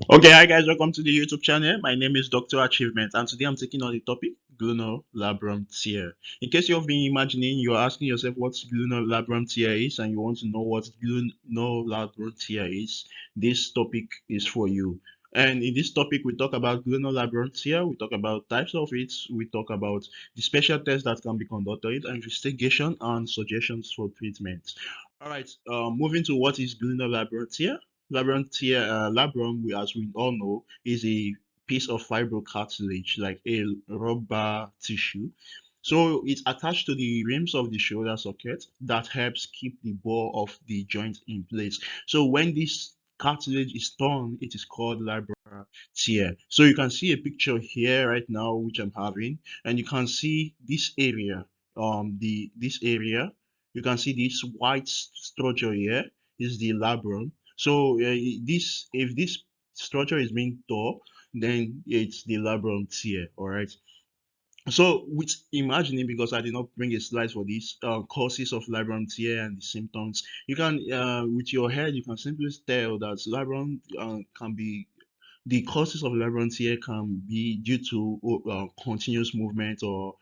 Okay, hi guys, welcome to the YouTube channel. My name is Dr. Achievement, and today I'm taking on the topic Glenoid labrum tear. In case you've been imagining, you're asking yourself what Glenoid labrum tear is, and you want to know what Glenoid labrum tear is, this topic is for you. And in this topic, we talk about Glenoid labrum tear, we talk about types of it, we talk about the special tests that can be conducted, investigation, and suggestions for treatment. All right, moving to what is Glenoid labrum tear. Labrum, as we all know, is a piece of fibrocartilage, like a rubber tissue. So it's attached to the rims of the shoulder socket that helps keep the ball of the joint in place. So when this cartilage is torn, it is called labral tear. So you can see a picture here right now, which I'm having, and you can see this area, this area. You can see this white structure here is the labrum. So this, if this structure is being tore, then it's the labrum tear. All right. So with imagining, because I did not bring a slide for this, causes of labrum tear and the symptoms, you can, with your head, you can simply tell that labrum can be the causes of labrum tear can be due to continuous movement or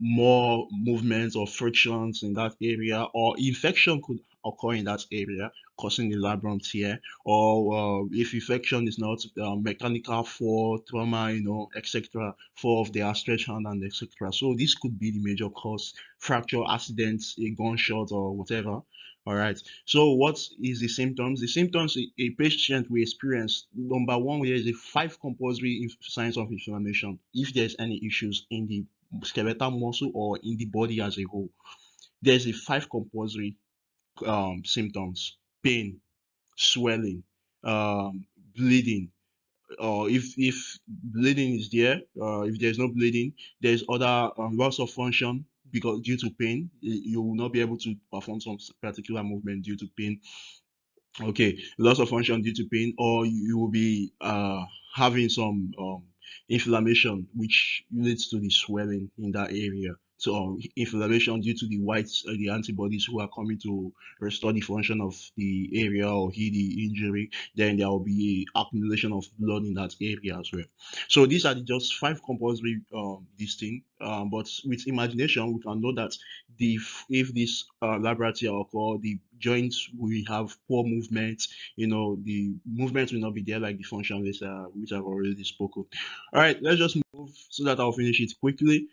more movements or frictions in that area, or infection could occur in that area causing the labrum tear, or if infection is not mechanical fall, trauma, etc., fall of the stretch hand and etc. So this could be the major cause: fracture, accidents, a gunshot, or whatever. All right. So what is the symptoms? The symptoms a patient will experience, number one, there is a five compulsory signs of inflammation if there's any issues in the skeletal muscle or in the body as a whole. There's a five compulsory symptoms: pain, swelling, bleeding, or if bleeding is there, if there's no bleeding, there's other loss of function because due to pain, you will not be able to perform some particular movement due to pain. Okay, loss of function due to pain, or you will be having some inflammation, which leads to the swelling in that area. So inflammation due to the antibodies who are coming to restore the function of the area or heal the injury. Then there will be accumulation of blood in that area as well. So these are just five compulsory this thing. But with imagination, we can know that if this laboratory occur, the joints will have poor movement. The movement will not be there like the function which I've already spoken. All right, let's just move so that I'll finish it quickly.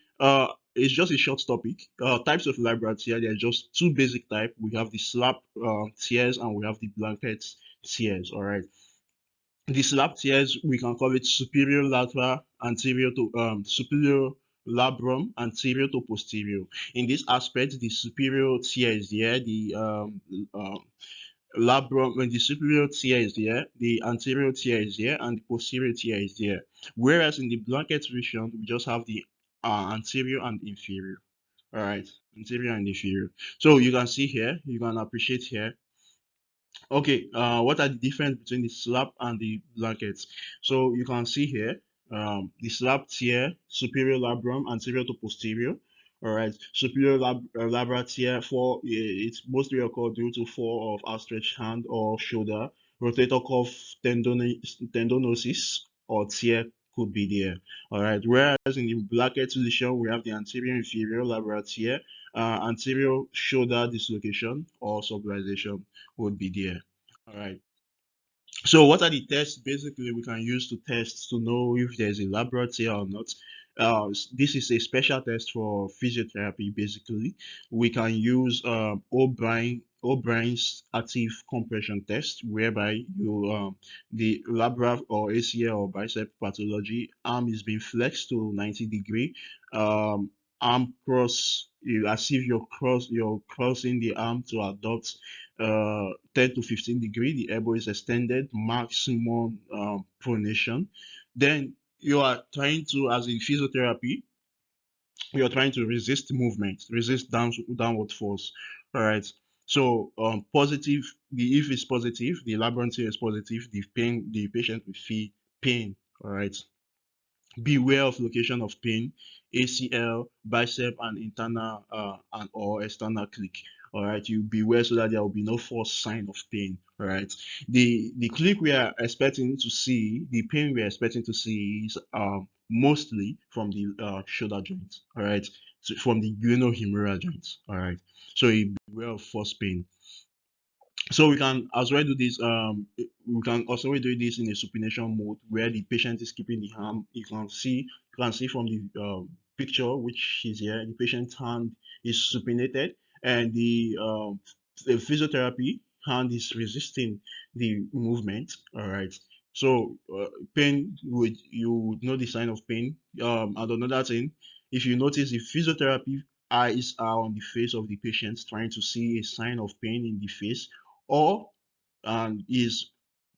It's just a short topic. Types of laboratory, there are just two basic type. We have the slab tears and we have the blanket tears. All right. The slab tears, we can call it superior lateral anterior to superior labrum anterior to posterior. In this aspect, the superior tear is there, the labrum, when the superior tear is there, the anterior tear is there, and the posterior tear is there. Whereas in the blanket region, we just have the anterior and inferior. All right, anterior and inferior. So you can see here, you can appreciate here. Okay, what are the difference between the slab and the blankets? So you can see here, the slab tier, superior labrum, anterior to posterior. All right, superior labral tear for it's mostly occurred due to fall of outstretched hand or shoulder. Rotator cuff tendinosis or tear could be there. All right, whereas in the blanket lesion we have the anterior inferior labral tear, anterior shoulder dislocation or subluxation would be there. All right. So what are the tests basically we can use to test to know if there's a laboratory or not? This is a special test for physiotherapy. Basically, we can use O'Brien's active compression test, whereby the labral or ACL or bicep pathology arm is being flexed to 90-degree. Arm cross, as if you're crossing the arm to adopt 10 to 15-degree, the elbow is extended, maximum pronation. Then you are trying to, as in physiotherapy, you're trying to resist movement, resist downward force. All right. So positive, if it's positive, the laboratory is positive, the patient will feel pain. All right. Beware of location of pain, ACL, bicep, and internal and or external click. All right, you beware so that there will be no false sign of pain. All right, the click we are expecting to see, the pain we are expecting to see is mostly from the shoulder joint. All right, so from the glenohumeral joint. All right, so you beware of false pain. So we can as well do this. We can also do this in a supination mode where the patient is keeping the arm. You can see from the picture which is here. The patient's hand is supinated, and the physiotherapy hand is resisting the movement. All right. So pain would you would know the sign of pain. And another thing, if you notice the physiotherapy eyes are on the face of the patient, trying to see a sign of pain in the face or is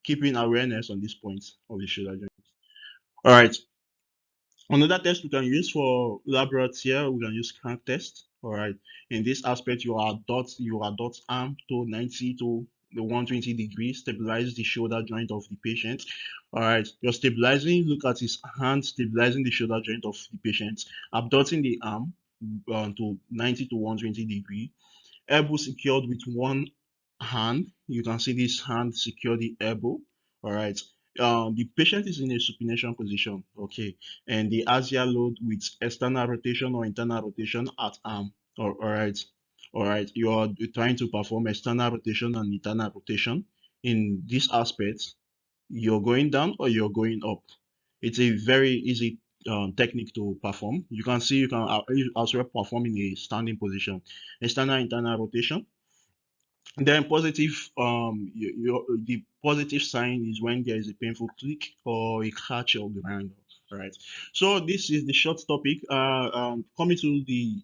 keeping awareness on this point of the shoulder joint. All right. Another test we can use for Labral tear, we can use crank test. All right. In this aspect, your adult arm to 90 to the 120 degrees, stabilize the shoulder joint of the patient. All right. You're stabilizing, look at his hand, stabilizing the shoulder joint of the patient, abducting the arm to 90 to 120 degree, elbow secured with one hand. You can see this hand secure the elbow. All right. The patient is in a supination position. Okay. And the axial load with external rotation or internal rotation at arm. All right. All right. You're trying to perform external rotation and internal rotation. In this aspect, you're going down or you're going up. It's a very easy technique to perform. You can see you can also perform in a standing position. External internal rotation. Then the positive sign is when there is a painful click or a catch of the triangle. All right. So this is the short topic. Coming to the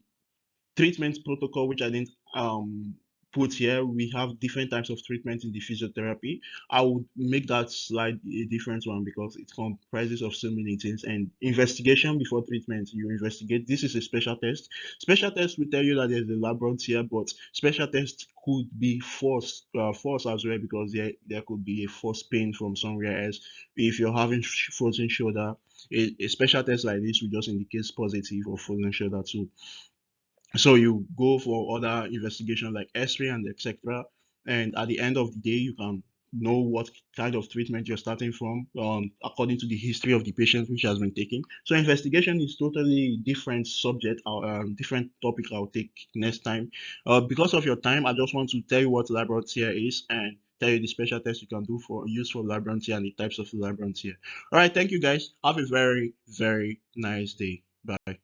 treatment protocol, which I didn't put here. We have different types of treatment in the physiotherapy. I would make that slide a different one because it comprises of so many things. And investigation before treatment, you investigate. This is a special test. Special test will tell you that there's a labral tear, but special test could be force as well because there could be a force pain from somewhere else. If you're having frozen shoulder, a special test like this will just indicate positive or frozen shoulder too. So you go for other investigation like X-ray and etc. And at the end of the day, you can know what kind of treatment you're starting from according to the history of the patient which has been taken. So investigation is totally different subject or different topic I'll take next time. Because of your time, I just want to tell you what labral tear is and tell you the special test you can do for use for labral tear and the types of labral tear. All right, thank you guys. Have a very, very nice day. Bye.